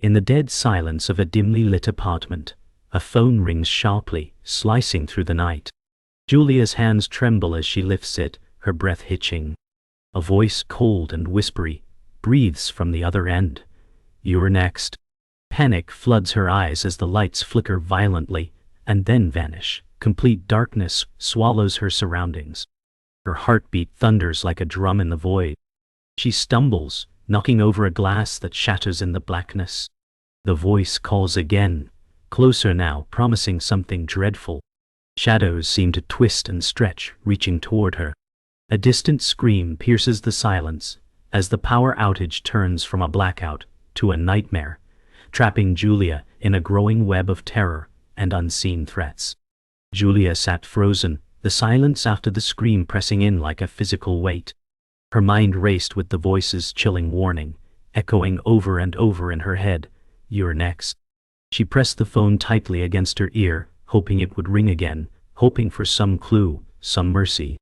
In the dead silence of a dimly lit apartment, a phone rings sharply, slicing through the night. Julia's hands tremble as she lifts it, her breath hitching. A voice, cold and whispery, breathes from the other end. "You're next." Panic floods her eyes as the lights flicker violently, and then vanish. Complete darkness swallows her surroundings. Her heartbeat thunders like a drum in the void. She stumbles, knocking over a glass that shatters in the blackness. The voice calls again, closer now, promising something dreadful. Shadows seem to twist and stretch, reaching toward her. A distant scream pierces the silence as the power outage turns from a blackout to a nightmare, trapping Julia in a growing web of terror and unseen threats. Julia sat frozen, the silence after the scream pressing in like a physical weight. Her mind raced with the voice's chilling warning, echoing over and over in her head, "You're next." She pressed the phone tightly against her ear, hoping it would ring again, hoping for some clue, some mercy.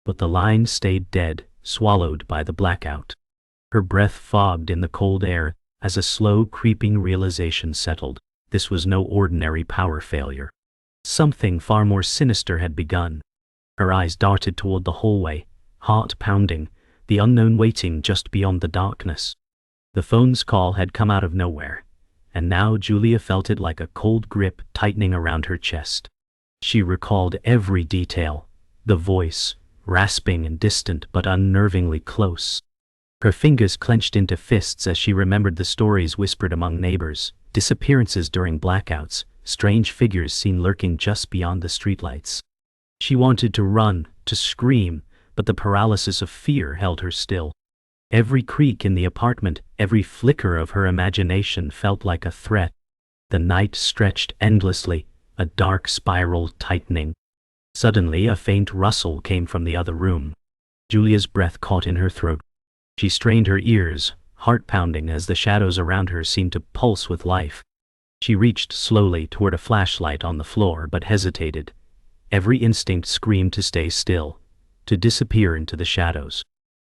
But the line stayed dead, swallowed by the blackout. Her breath fogged in the cold air as a slow, creeping realization settled. This was no ordinary power failure. Something far more sinister had begun. Her eyes darted toward the hallway, heart pounding, the unknown waiting just beyond the darkness. The phone's call had come out of nowhere, and now Julia felt it like a cold grip tightening around her chest. She recalled every detail, the voice, rasping and distant but unnervingly close. Her fingers clenched into fists as she remembered the stories whispered among neighbors, disappearances during blackouts, strange figures seen lurking just beyond the streetlights. She wanted to run, to scream, but the paralysis of fear held her still. Every creak in the apartment, every flicker of her imagination felt like a threat. The night stretched endlessly, a dark spiral tightening. Suddenly a faint rustle came from the other room. Julia's breath caught in her throat. She strained her ears, heart pounding as the shadows around her seemed to pulse with life. She reached slowly toward a flashlight on the floor but hesitated. Every instinct screamed to stay still, to disappear into the shadows.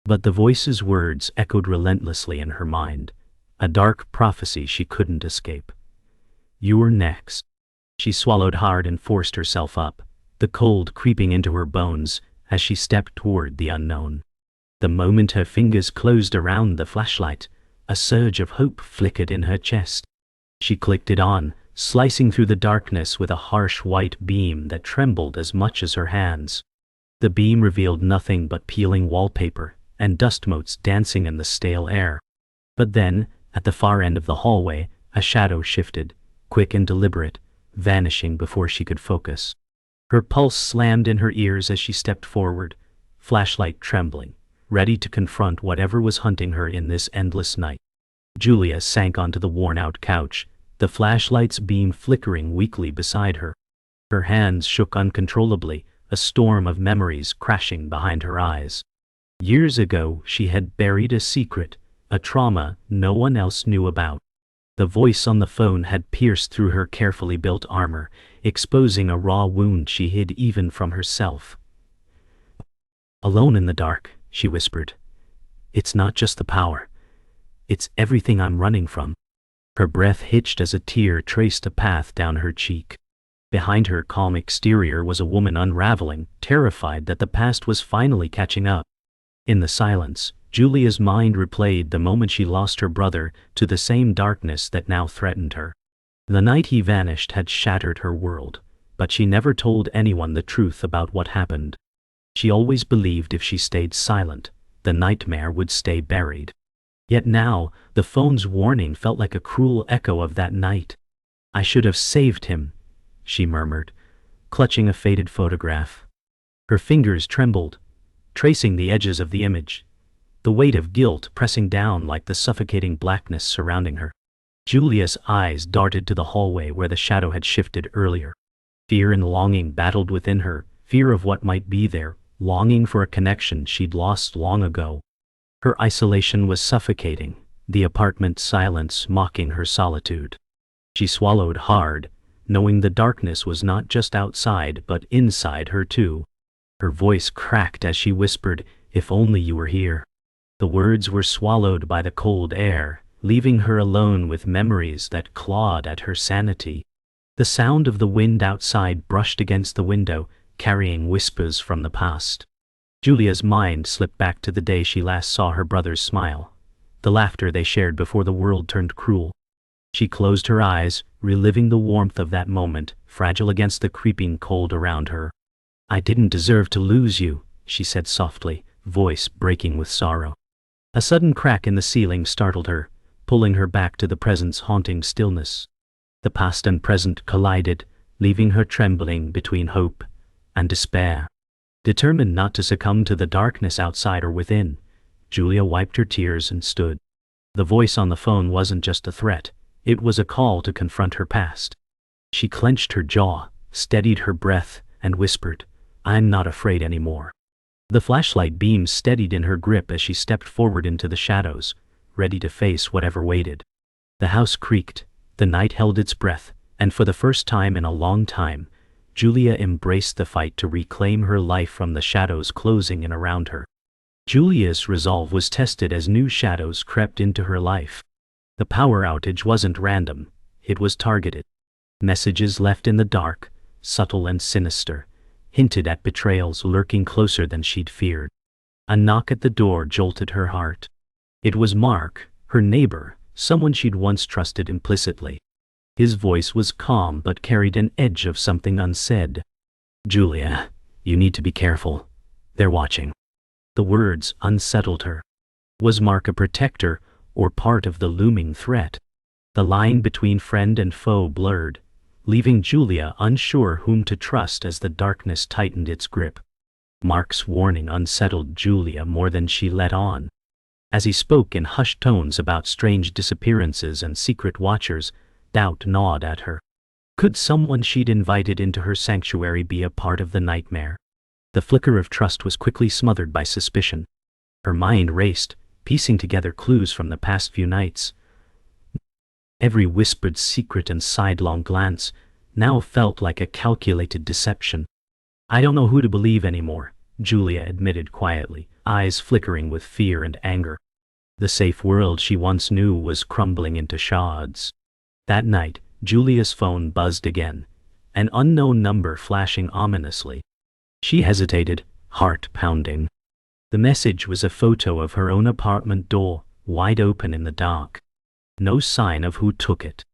But the voice's words echoed relentlessly in her mind, a dark prophecy she couldn't escape. "You're next." She swallowed hard and forced herself up, the cold creeping into her bones as she stepped toward the unknown. The moment her fingers closed around the flashlight, a surge of hope flickered in her chest. She clicked it on, slicing through the darkness with a harsh white beam that trembled as much as her hands. The beam revealed nothing but peeling wallpaper and dust motes dancing in the stale air. But then, at the far end of the hallway, a shadow shifted, quick and deliberate, vanishing before she could focus. Her pulse slammed in her ears as she stepped forward, flashlight trembling, ready to confront whatever was hunting her in this endless night. Julia sank onto the worn-out couch, the flashlight's beam flickering weakly beside her. Her hands shook uncontrollably, a storm of memories crashing behind her eyes. Years ago, she had buried a secret, a trauma no one else knew about. The voice on the phone had pierced through her carefully built armor, exposing a raw wound she hid even from herself. "Alone in the dark," she whispered. "It's not just the power. It's everything I'm running from." Her breath hitched as a tear traced a path down her cheek. Behind her calm exterior was a woman unraveling, terrified that the past was finally catching up. In the silence, Julia's mind replayed the moment she lost her brother to the same darkness that now threatened her. The night he vanished had shattered her world, but she never told anyone the truth about what happened. She always believed if she stayed silent, the nightmare would stay buried. Yet now, the phone's warning felt like a cruel echo of that night. "I should have saved him," she murmured, clutching a faded photograph. Her fingers trembled, tracing the edges of the image, the weight of guilt pressing down like the suffocating blackness surrounding her. Julia's eyes darted to the hallway where the shadow had shifted earlier. Fear and longing battled within her, fear of what might be there, longing for a connection she'd lost long ago. Her isolation was suffocating, the apartment's silence mocking her solitude. She swallowed hard, knowing the darkness was not just outside but inside her too. Her voice cracked as she whispered, "If only you were here." The words were swallowed by the cold air, leaving her alone with memories that clawed at her sanity. The sound of the wind outside brushed against the window, carrying whispers from the past. Julia's mind slipped back to the day she last saw her brother's smile, the laughter they shared before the world turned cruel. She closed her eyes, reliving the warmth of that moment, fragile against the creeping cold around her. "I didn't deserve to lose you," she said softly, voice breaking with sorrow. A sudden crack in the ceiling startled her, pulling her back to the present's haunting stillness. The past and present collided, leaving her trembling between hope and despair. Determined not to succumb to the darkness outside or within, Julia wiped her tears and stood. The voice on the phone wasn't just a threat, it was a call to confront her past. She clenched her jaw, steadied her breath, and whispered, "I'm not afraid anymore." The flashlight beam steadied in her grip as she stepped forward into the shadows, ready to face whatever waited. The house creaked, the night held its breath, and for the first time in a long time, Julia embraced the fight to reclaim her life from the shadows closing in around her. Julia's resolve was tested as new shadows crept into her life. The power outage wasn't random, it was targeted. Messages left in the dark, subtle and sinister, hinted at betrayals lurking closer than she'd feared. A knock at the door jolted her heart. It was Mark, her neighbor, someone she'd once trusted implicitly. His voice was calm but carried an edge of something unsaid. "Julia, you need to be careful. They're watching." The words unsettled her. Was Mark a protector or part of the looming threat? The line between friend and foe blurred, leaving Julia unsure whom to trust as the darkness tightened its grip. Mark's warning unsettled Julia more than she let on. As he spoke in hushed tones about strange disappearances and secret watchers, doubt gnawed at her. Could someone she'd invited into her sanctuary be a part of the nightmare? The flicker of trust was quickly smothered by suspicion. Her mind raced, piecing together clues from the past few nights. Every whispered secret and sidelong glance now felt like a calculated deception. "I don't know who to believe anymore," Julia admitted quietly, eyes flickering with fear and anger. The safe world she once knew was crumbling into shards. That night, Julia's phone buzzed again, an unknown number flashing ominously. She hesitated, heart pounding. The message was a photo of her own apartment door, wide open in the dark. No sign of who took it.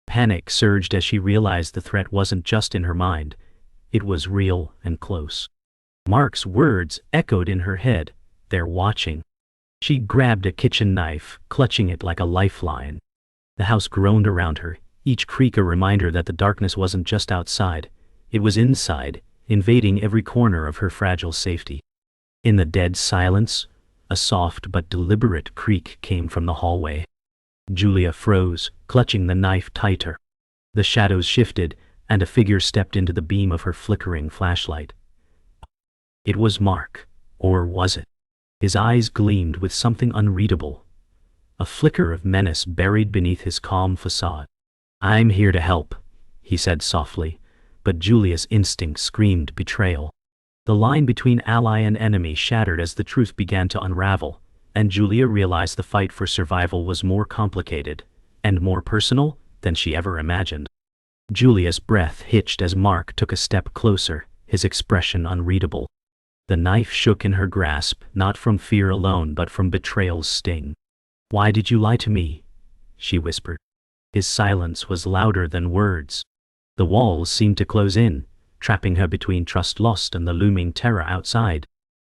Panic surged as she realized the threat wasn't just in her mind, it was real and close. Mark's words echoed in her head, "They're watching." She grabbed a kitchen knife, clutching it like a lifeline. The house groaned around her, each creak a reminder that the darkness wasn't just outside, it was inside, invading every corner of her fragile safety. In the dead silence, a soft but deliberate creak came from the hallway. Julia froze, clutching the knife tighter. The shadows shifted, and a figure stepped into the beam of her flickering flashlight. It was Mark, or was it? His eyes gleamed with something unreadable, a flicker of menace buried beneath his calm facade. "I'm here to help," he said softly, but Julia's instinct screamed betrayal. The line between ally and enemy shattered as the truth began to unravel, and Julia realized the fight for survival was more complicated and more personal than she ever imagined. Julia's breath hitched as Mark took a step closer, his expression unreadable. The knife shook in her grasp, not from fear alone but from betrayal's sting. "Why did you lie to me?" she whispered. His silence was louder than words. The walls seemed to close in, trapping her between trust lost and the looming terror outside.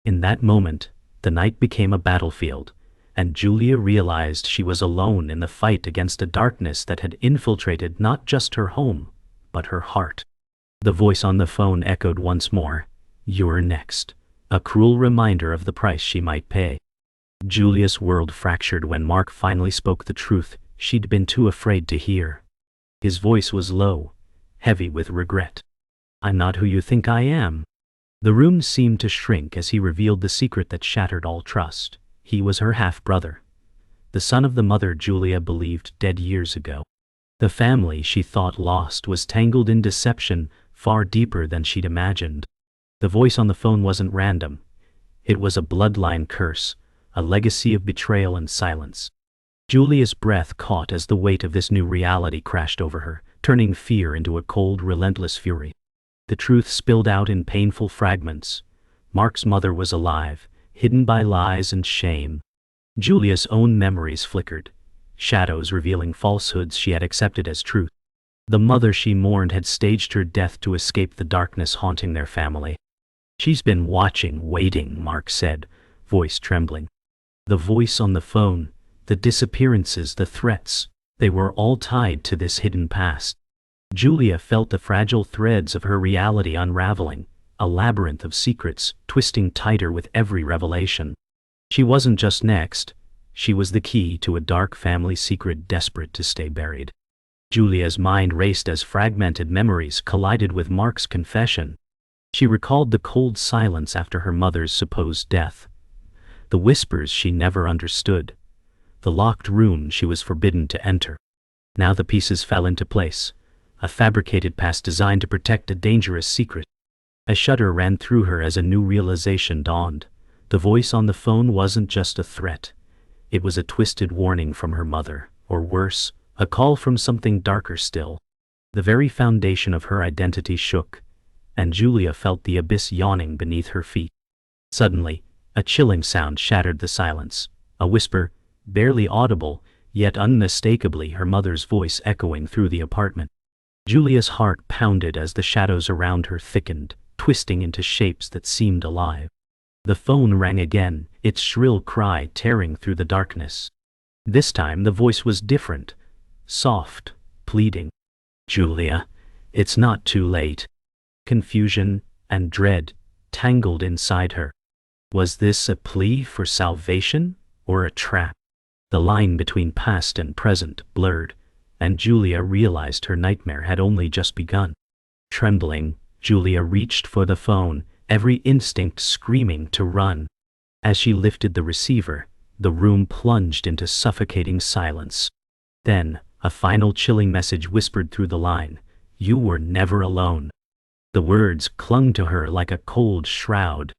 In that moment, the night became a battlefield, and Julia realized she was alone in the fight against a darkness that had infiltrated not just her home, but her heart. The voice on the phone echoed once more, "You're next," a cruel reminder of the price she might pay. Julia's world fractured when Mark finally spoke the truth she'd been too afraid to hear. His voice was low, heavy with regret. "I'm not who you think I am." The room seemed to shrink as he revealed the secret that shattered all trust. He was her half-brother, the son of the mother Julia believed dead years ago. The family she thought lost was tangled in deception far deeper than she'd imagined. The voice on the phone wasn't random. It was a bloodline curse, a legacy of betrayal and silence. Julia's breath caught as the weight of this new reality crashed over her, turning fear into a cold, relentless fury. The truth spilled out in painful fragments. Mark's mother was alive, hidden by lies and shame. Julia's own memories flickered, shadows revealing falsehoods she had accepted as truth. The mother she mourned had staged her death to escape the darkness haunting their family. "She's been watching, waiting," Mark said, voice trembling. The voice on the phone, the disappearances, the threats, they were all tied to this hidden past. Julia felt the fragile threads of her reality unraveling, a labyrinth of secrets, twisting tighter with every revelation. She wasn't just next, she was the key to a dark family secret desperate to stay buried. Julia's mind raced as fragmented memories collided with Mark's confession. She recalled the cold silence after her mother's supposed death, the whispers she never understood, the locked room she was forbidden to enter. Now the pieces fell into place, a fabricated past designed to protect a dangerous secret. A shudder ran through her as a new realization dawned. The voice on the phone wasn't just a threat. It was a twisted warning from her mother, or worse, a call from something darker still. The very foundation of her identity shook, and Julia felt the abyss yawning beneath her feet. Suddenly, a chilling sound shattered the silence, a whisper, barely audible, yet unmistakably her mother's voice echoing through the apartment. Julia's heart pounded as the shadows around her thickened, twisting into shapes that seemed alive. The phone rang again, its shrill cry tearing through the darkness. This time the voice was different, soft, pleading. "Julia, it's not too late." Confusion and dread tangled inside her. Was this a plea for salvation or a trap? The line between past and present blurred, and Julia realized her nightmare had only just begun. Trembling, Julia reached for the phone, every instinct screaming to run. As she lifted the receiver, the room plunged into suffocating silence. Then, a final chilling message whispered through the line, "You were never alone." The words clung to her like a cold shroud.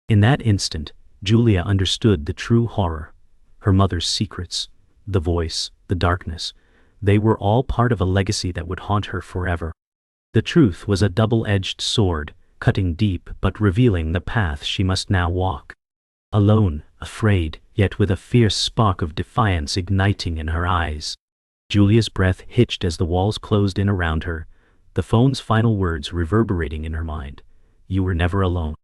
In that instant, Julia understood the true horror. Her mother's secrets, the voice, the darkness, they were all part of a legacy that would haunt her forever. The truth was a double-edged sword, cutting deep but revealing the path she must now walk. Alone, afraid, yet with a fierce spark of defiance igniting in her eyes. Julia's breath hitched as the walls closed in around her, the phone's final words reverberating in her mind. "You were never alone."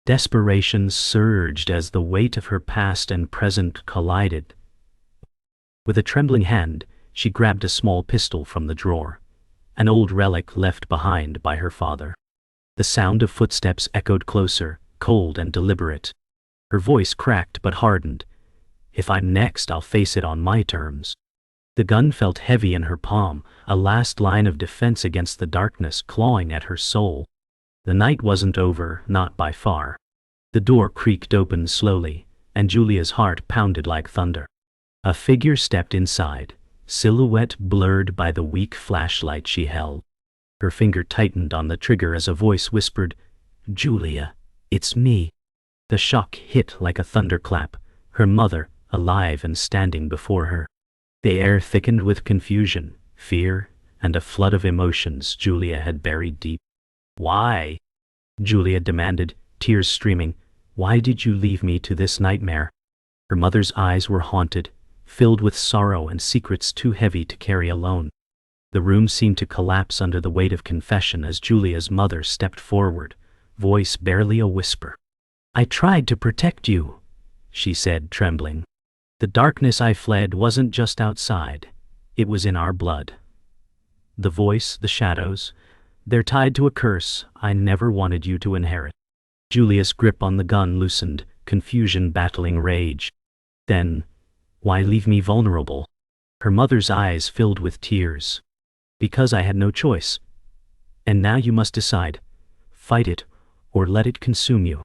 Desperation surged as the weight of her past and present collided. With a trembling hand, she grabbed a small pistol from the drawer, an old relic left behind by her father. The sound of footsteps echoed closer, cold and deliberate. Her voice cracked but hardened. "If I'm next, I'll face it on my terms." The gun felt heavy in her palm, a last line of defense against the darkness clawing at her soul. The night wasn't over, not by far. The door creaked open slowly, and Julia's heart pounded like thunder. A figure stepped inside, silhouette blurred by the weak flashlight she held. Her finger tightened on the trigger as a voice whispered, "Julia, it's me." The shock hit like a thunderclap, her mother, alive and standing before her. The air thickened with confusion, fear, and a flood of emotions Julia had buried deep. "Why?" Julia demanded, tears streaming. "Why did you leave me to this nightmare?" Her mother's eyes were haunted, filled with sorrow and secrets too heavy to carry alone. The room seemed to collapse under the weight of confession as Julia's mother stepped forward, voice barely a whisper. "I tried to protect you," she said, trembling. "The darkness I fled wasn't just outside, it was in our blood. The voice, the shadows, they're tied to a curse I never wanted you to inherit." Julia's grip on the gun loosened, confusion battling rage. Then, "Why leave me vulnerable?" Her mother's eyes filled with tears. "Because I had no choice. And now you must decide. Fight it, or let it consume you."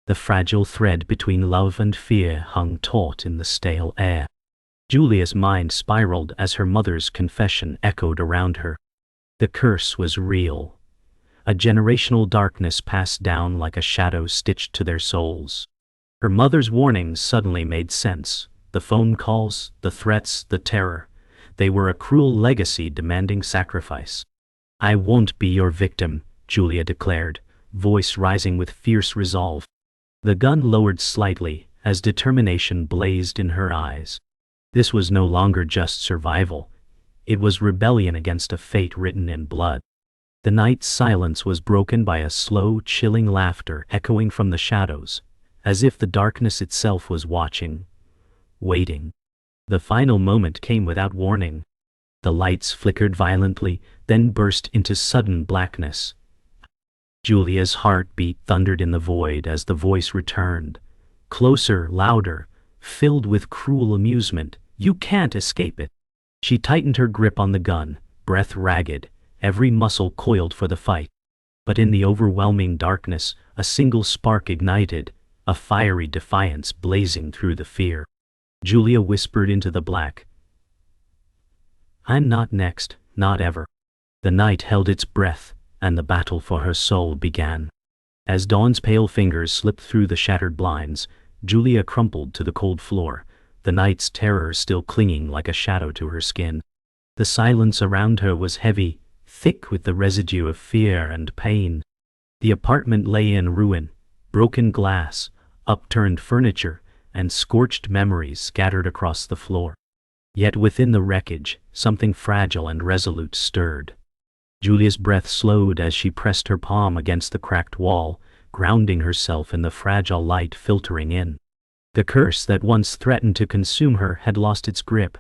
The fragile thread between love and fear hung taut in the stale air. Julia's mind spiraled as her mother's confession echoed around her. The curse was real. A generational darkness passed down like a shadow stitched to their souls. Her mother's warnings suddenly made sense. The phone calls, the threats, the terror. They were a cruel legacy demanding sacrifice. "I won't be your victim," Julia declared, voice rising with fierce resolve. The gun lowered slightly as determination blazed in her eyes. This was no longer just survival. It was rebellion against a fate written in blood. The night's silence was broken by a slow, chilling laughter echoing from the shadows, as if the darkness itself was watching, waiting. The final moment came without warning. The lights flickered violently, then burst into sudden blackness. Julia's heartbeat thundered in the void as the voice returned. Closer, louder, filled with cruel amusement. "You can't escape it." She tightened her grip on the gun, breath ragged, every muscle coiled for the fight. But in the overwhelming darkness, a single spark ignited, a fiery defiance blazing through the fear. Julia whispered into the black, "I'm not next, not ever." The night held its breath, and the battle for her soul began. As dawn's pale fingers slipped through the shattered blinds, Julia crumpled to the cold floor, the night's terror still clinging like a shadow to her skin. The silence around her was heavy, thick with the residue of fear and pain. The apartment lay in ruin, broken glass, upturned furniture, and scorched memories scattered across the floor. Yet within the wreckage, something fragile and resolute stirred. Julia's breath slowed as she pressed her palm against the cracked wall, grounding herself in the fragile light filtering in. The curse that once threatened to consume her had lost its grip,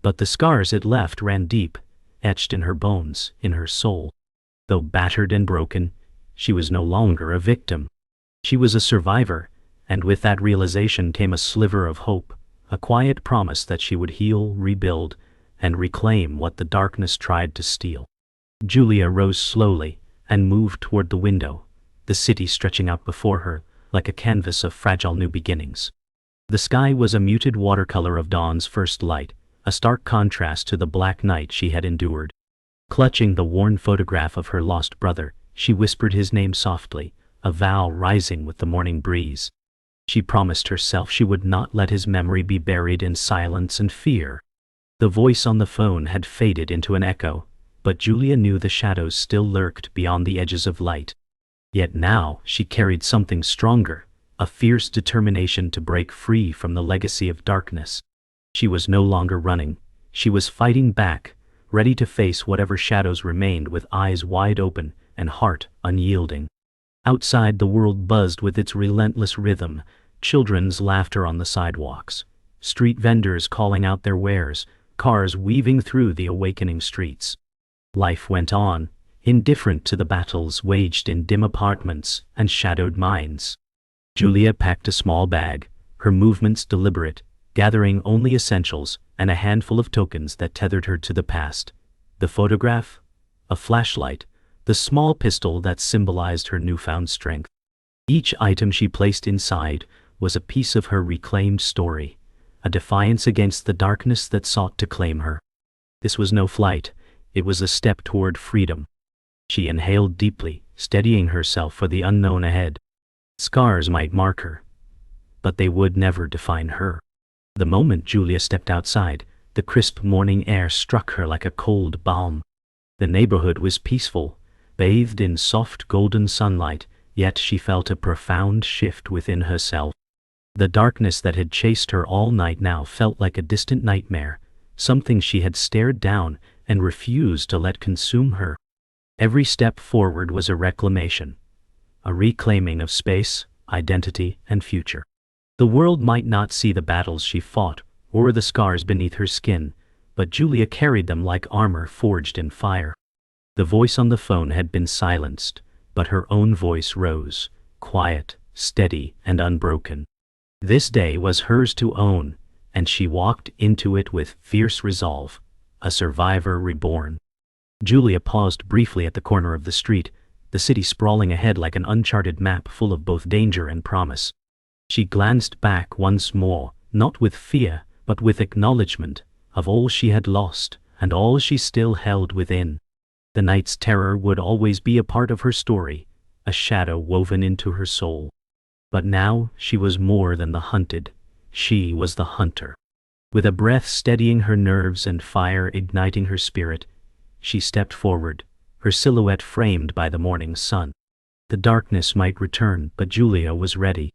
but the scars it left ran deep, etched in her bones, in her soul. Though battered and broken, she was no longer a victim. She was a survivor, and with that realization came a sliver of hope, a quiet promise that she would heal, rebuild, and reclaim what the darkness tried to steal. Julia rose slowly and moved toward the window, the city stretching out before her like a canvas of fragile new beginnings. The sky was a muted watercolor of dawn's first light, a stark contrast to the black night she had endured. Clutching the worn photograph of her lost brother, she whispered his name softly, a vow rising with the morning breeze. She promised herself she would not let his memory be buried in silence and fear. The voice on the phone had faded into an echo, but Julia knew the shadows still lurked beyond the edges of light. Yet now she carried something stronger, a fierce determination to break free from the legacy of darkness. She was no longer running, she was fighting back, ready to face whatever shadows remained with eyes wide open and heart unyielding. Outside, the world buzzed with its relentless rhythm, children's laughter on the sidewalks, street vendors calling out their wares, cars weaving through the awakening streets. Life went on, indifferent to the battles waged in dim apartments and shadowed minds. Julia packed a small bag, her movements deliberate, gathering only essentials and a handful of tokens that tethered her to the past. The photograph, a flashlight, the small pistol that symbolized her newfound strength. Each item she placed inside was a piece of her reclaimed story, a defiance against the darkness that sought to claim her. This was no flight, it was a step toward freedom. She inhaled deeply, steadying herself for the unknown ahead. Scars might mark her, but they would never define her. The moment Julia stepped outside, the crisp morning air struck her like a cold balm. The neighborhood was peaceful, bathed in soft golden sunlight, yet she felt a profound shift within herself. The darkness that had chased her all night now felt like a distant nightmare, something she had stared down and refused to let consume her. Every step forward was a reclamation, a reclaiming of space, identity, and future. The world might not see the battles she fought or the scars beneath her skin, but Julia carried them like armor forged in fire. The voice on the phone had been silenced, but her own voice rose, quiet, steady, and unbroken. This day was hers to own, and she walked into it with fierce resolve, a survivor reborn. Julia paused briefly at the corner of the street, the city sprawling ahead like an uncharted map full of both danger and promise. She glanced back once more, not with fear, but with acknowledgement of all she had lost and all she still held within. The night's terror would always be a part of her story, a shadow woven into her soul. But now she was more than the hunted, she was the hunter. With a breath steadying her nerves and fire igniting her spirit, she stepped forward, her silhouette framed by the morning sun. The darkness might return, but Julia was ready.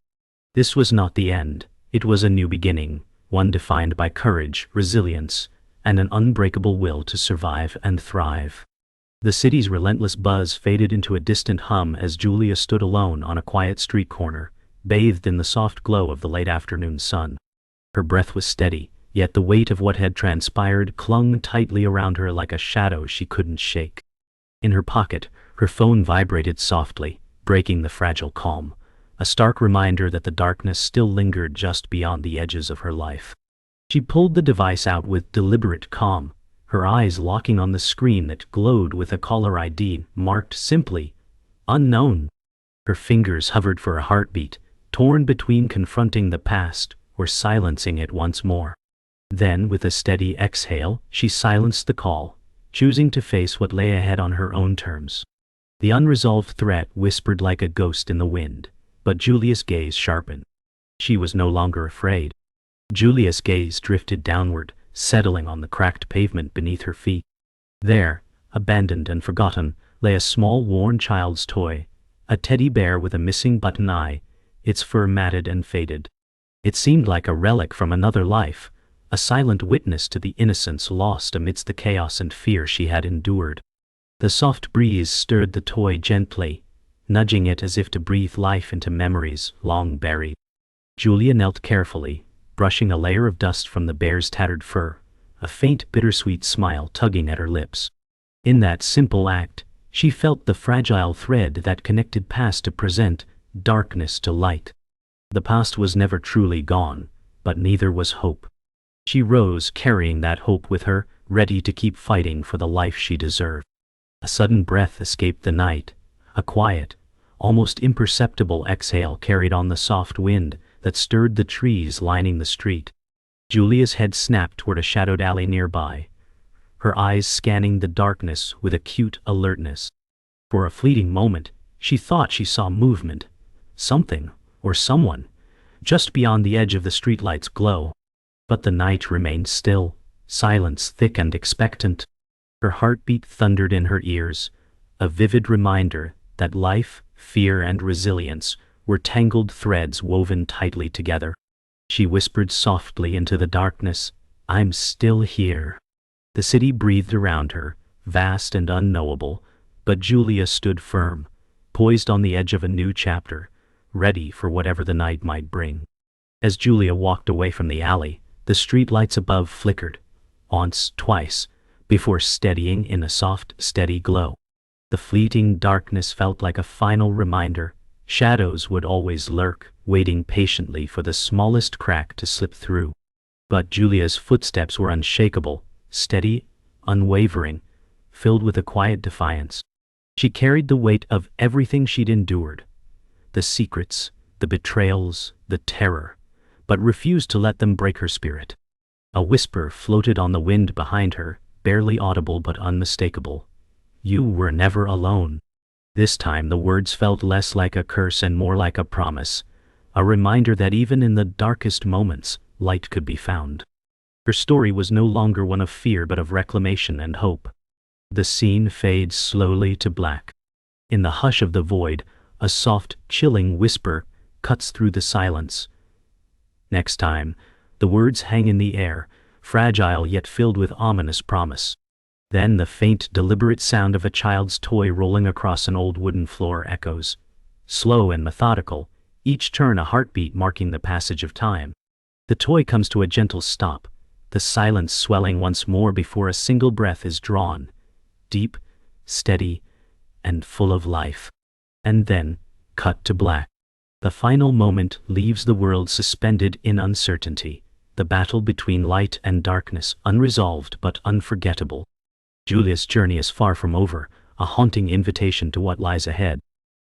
This was not the end, it was a new beginning, one defined by courage, resilience, and an unbreakable will to survive and thrive. The city's relentless buzz faded into a distant hum as Julia stood alone on a quiet street corner, bathed in the soft glow of the late afternoon sun. Her breath was steady, yet the weight of what had transpired clung tightly around her like a shadow she couldn't shake. In her pocket, her phone vibrated softly, breaking the fragile calm, a stark reminder that the darkness still lingered just beyond the edges of her life. She pulled the device out with deliberate calm, her eyes locking on the screen that glowed with a caller ID marked simply, "Unknown." Her fingers hovered for a heartbeat, torn between confronting the past or silencing it once more. Then, with a steady exhale, she silenced the call, choosing to face what lay ahead on her own terms. The unresolved threat whispered like a ghost in the wind, but Julia's gaze sharpened. She was no longer afraid. Julia's gaze drifted downward, settling on the cracked pavement beneath her feet. There, abandoned and forgotten, lay a small worn child's toy, a teddy bear with a missing button eye, its fur matted and faded. It seemed like a relic from another life, a silent witness to the innocence lost amidst the chaos and fear she had endured. The soft breeze stirred the toy gently, nudging it as if to breathe life into memories long buried. Julia knelt carefully, brushing a layer of dust from the bear's tattered fur, a faint bittersweet smile tugging at her lips. In that simple act, she felt the fragile thread that connected past to present, darkness to light. The past was never truly gone, but neither was hope. She rose, carrying that hope with her, ready to keep fighting for the life she deserved. A sudden breath escaped the night, a quiet, almost imperceptible exhale carried on the soft wind that stirred the trees lining the street. Julia's head snapped toward a shadowed alley nearby, her eyes scanning the darkness with acute alertness. For a fleeting moment, she thought she saw movement, something, or someone, just beyond the edge of the streetlight's glow. But the night remained still, silence thick and expectant. Her heartbeat thundered in her ears, a vivid reminder that life, fear, and resilience were tangled threads woven tightly together. She whispered softly into the darkness, "I'm still here." The city breathed around her, vast and unknowable, but Julia stood firm, poised on the edge of a new chapter, ready for whatever the night might bring. As Julia walked away from the alley, the streetlights above flickered, once, twice, before steadying in a soft, steady glow. The fleeting darkness felt like a final reminder. Shadows would always lurk, waiting patiently for the smallest crack to slip through. But Julia's footsteps were unshakable, steady, unwavering, filled with a quiet defiance. She carried the weight of everything she'd endured, the secrets, the betrayals, the terror, but refused to let them break her spirit. A whisper floated on the wind behind her, barely audible but unmistakable. "You were never alone." This time the words felt less like a curse and more like a promise, a reminder that even in the darkest moments, light could be found. Her story was no longer one of fear but of reclamation and hope. The scene fades slowly to black. In the hush of the void, a soft, chilling whisper cuts through the silence. "Next time," the words hang in the air, fragile yet filled with ominous promise. Then the faint, deliberate sound of a child's toy rolling across an old wooden floor echoes. Slow and methodical, each turn a heartbeat marking the passage of time. The toy comes to a gentle stop, the silence swelling once more before a single breath is drawn, deep, steady, and full of life. And then, cut to black. The final moment leaves the world suspended in uncertainty, the battle between light and darkness unresolved but unforgettable. Julia's journey is far from over, a haunting invitation to what lies ahead.